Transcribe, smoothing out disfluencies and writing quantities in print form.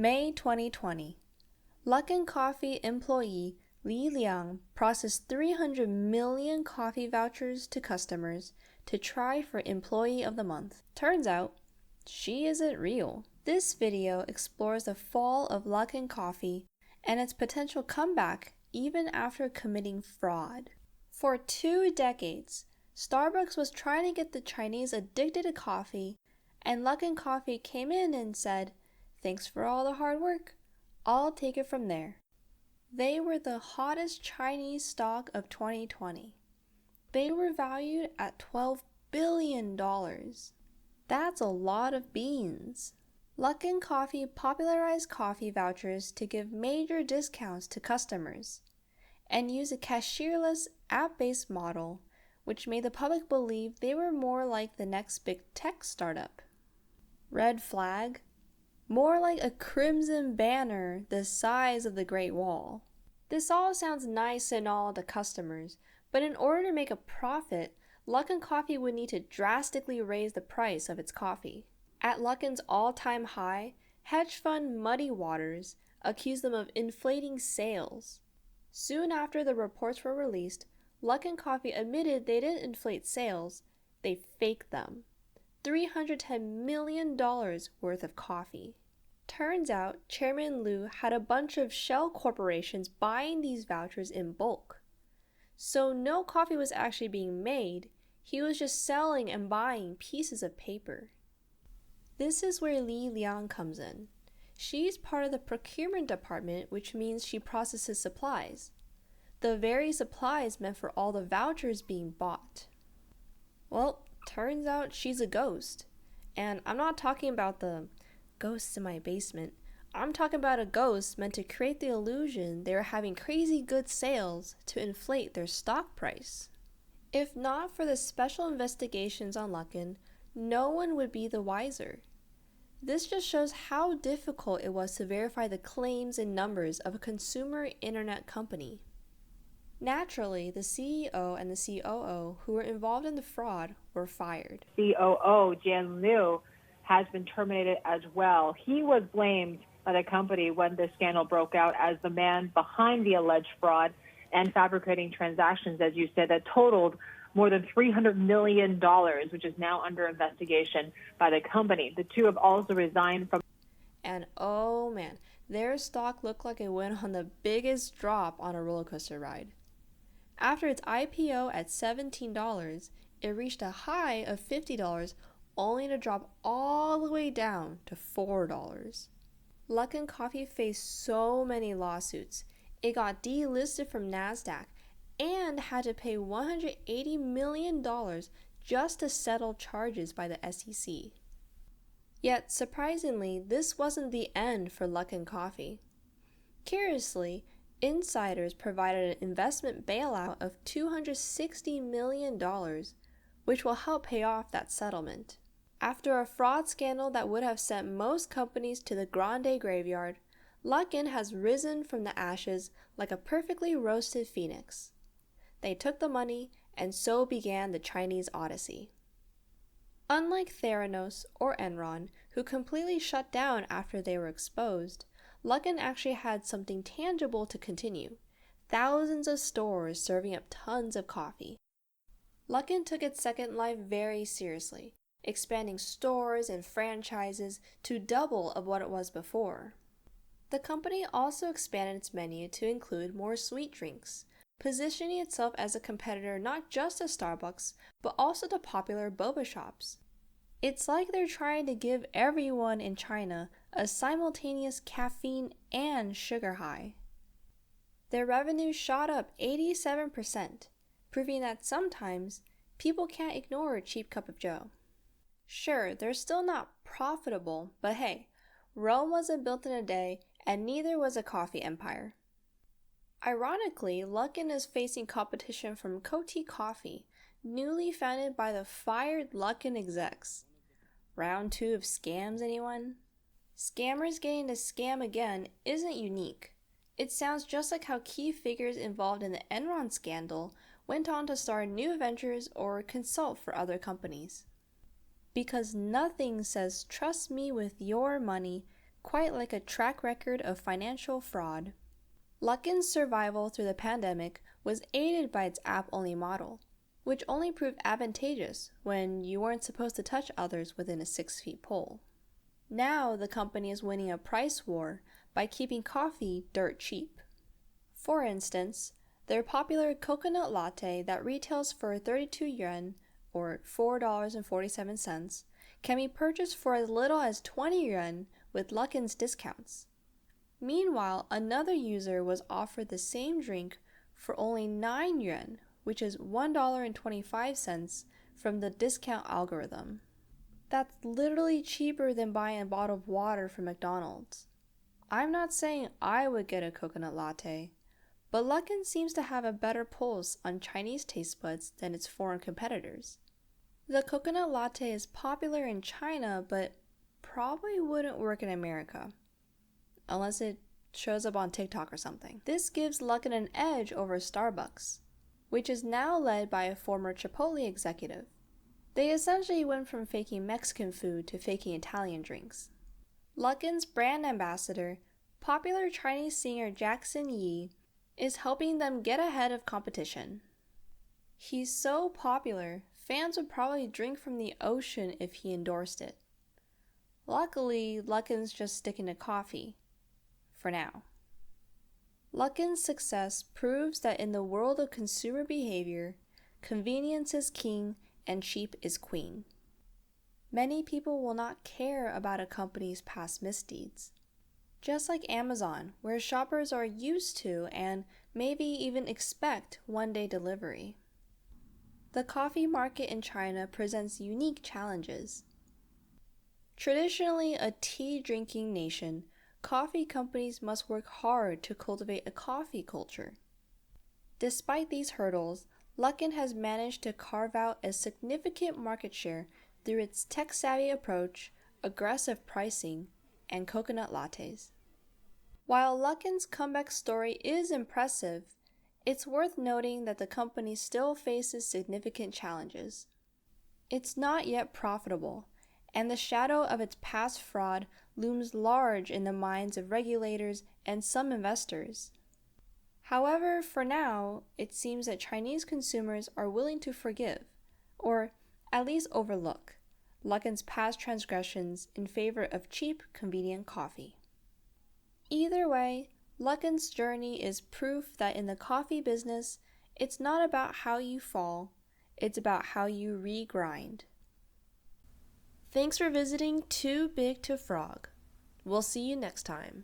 May 2020. Luckin Coffee employee Li Liang processed 300 million coffee vouchers to customers to try for Employee of the Month. Turns out, she isn't real. This video explores the fall of Luckin Coffee and its potential comeback even after committing fraud. For 2 decades, Starbucks was trying to get the Chinese addicted to coffee, and Luckin Coffee came in and said, "Thanks for all the hard work. I'll take it from there." They were the hottest Chinese stock of 2020. They were valued at $12 billion. That's a lot of beans. Luckin Coffee popularized coffee vouchers to give major discounts to customers and used a cashierless, app-based model, which made the public believe they were more like the next big tech startup. Red flag? More like a crimson banner the size of the Great Wall. This all sounds nice and all to customers, but in order to make a profit, Luckin Coffee would need to drastically raise the price of its coffee. At Luckin's all-time high, hedge fund Muddy Waters accused them of inflating sales. Soon after the reports were released, Luckin Coffee admitted they didn't inflate sales, they faked them. $310 million worth of coffee. Turns out, Chairman Liu had a bunch of shell corporations buying these vouchers in bulk. So no coffee was actually being made, he was just selling and buying pieces of paper. This is where Li Liang comes in. She's part of the procurement department, which means she processes supplies. The very supplies meant for all the vouchers being bought. Well, turns out she's a ghost. And I'm not talking about the ghosts in my basement. I'm talking about a ghost meant to create the illusion they were having crazy good sales to inflate their stock price. If not for the special investigations on Luckin, no one would be the wiser. This just shows how difficult it was to verify the claims and numbers of a consumer internet company. Naturally, the CEO and the COO who were involved in the fraud were fired. COO Jian Liu has been terminated as well. He was blamed by the company when the scandal broke out as the man behind the alleged fraud and fabricating transactions, as you said, that totaled more than $300 million, which is now under investigation by the company. The two have also resigned from. And oh man, their stock looked like it went on the biggest drop on a roller coaster ride. After its IPO at $17, it reached a high of $50, only to drop all the way down to $4. Luckin Coffee faced so many lawsuits. It got delisted from NASDAQ and had to pay $180 million just to settle charges by the SEC. Yet, surprisingly, this wasn't the end for Luckin Coffee. Curiously, insiders provided an investment bailout of $260 million, which will help pay off that settlement. After a fraud scandal that would have sent most companies to the Grande graveyard, Luckin has risen from the ashes like a perfectly roasted phoenix. They took the money, and so began the Chinese Odyssey. Unlike Theranos or Enron, who completely shut down after they were exposed, Luckin actually had something tangible to continue: thousands of stores serving up tons of coffee. Luckin took its second life very seriously, expanding stores and franchises to double of what it was before. The company also expanded its menu to include more sweet drinks, positioning itself as a competitor not just to Starbucks, but also to popular boba shops. It's like they're trying to give everyone in China a simultaneous caffeine and sugar high. Their revenue shot up 87%, proving that sometimes people can't ignore a cheap cup of joe. Sure, they're still not profitable, but hey, Rome wasn't built in a day, and neither was a coffee empire. Ironically, Luckin is facing competition from Coty Coffee, newly founded by the fired Luckin execs. Round 2 of scams, anyone? Scammers getting to scam again isn't unique. It sounds just like how key figures involved in the Enron scandal went on to start new ventures or consult for other companies. Because nothing says "trust me with your money" quite like a track record of financial fraud. Luckin's survival through the pandemic was aided by its app-only model, which only proved advantageous when you weren't supposed to touch others within a 6-foot pole. Now the company is winning a price war by keeping coffee dirt cheap. For instance, their popular coconut latte that retails for 32 yuan, or $4.47, can be purchased for as little as 20 yuan with Luckin's discounts. Meanwhile, another user was offered the same drink for only 9 yuan, which is $1.25 from the discount algorithm. That's literally cheaper than buying a bottle of water from McDonald's. I'm not saying I would get a coconut latte, but Luckin seems to have a better pulse on Chinese taste buds than its foreign competitors. The coconut latte is popular in China, but probably wouldn't work in America, unless it shows up on TikTok or something. This gives Luckin an edge over Starbucks, which is now led by a former Chipotle executive. They essentially went from faking Mexican food to faking Italian drinks. Luckin's brand ambassador, popular Chinese singer Jackson Yi, is helping them get ahead of competition. He's so popular, fans would probably drink from the ocean if he endorsed it. Luckily, Luckin's just sticking to coffee. For now. Luckin's success proves that in the world of consumer behavior, convenience is king and cheap is queen. Many people will not care about a company's past misdeeds. Just like Amazon, where shoppers are used to and maybe even expect one-day delivery. The coffee market in China presents unique challenges. Traditionally a tea-drinking nation, coffee companies must work hard to cultivate a coffee culture. Despite these hurdles, Luckin has managed to carve out a significant market share through its tech-savvy approach, aggressive pricing, and coconut lattes. While Luckin's comeback story is impressive, it's worth noting that the company still faces significant challenges. It's not yet profitable, and the shadow of its past fraud looms large in the minds of regulators and some investors. However, for now, it seems that Chinese consumers are willing to forgive, or at least overlook, Luckin's past transgressions in favor of cheap, convenient coffee. Either way, Luckin's journey is proof that in the coffee business, it's not about how you fall, it's about how you regrind. Thanks for visiting Too Big to Frog. We'll see you next time.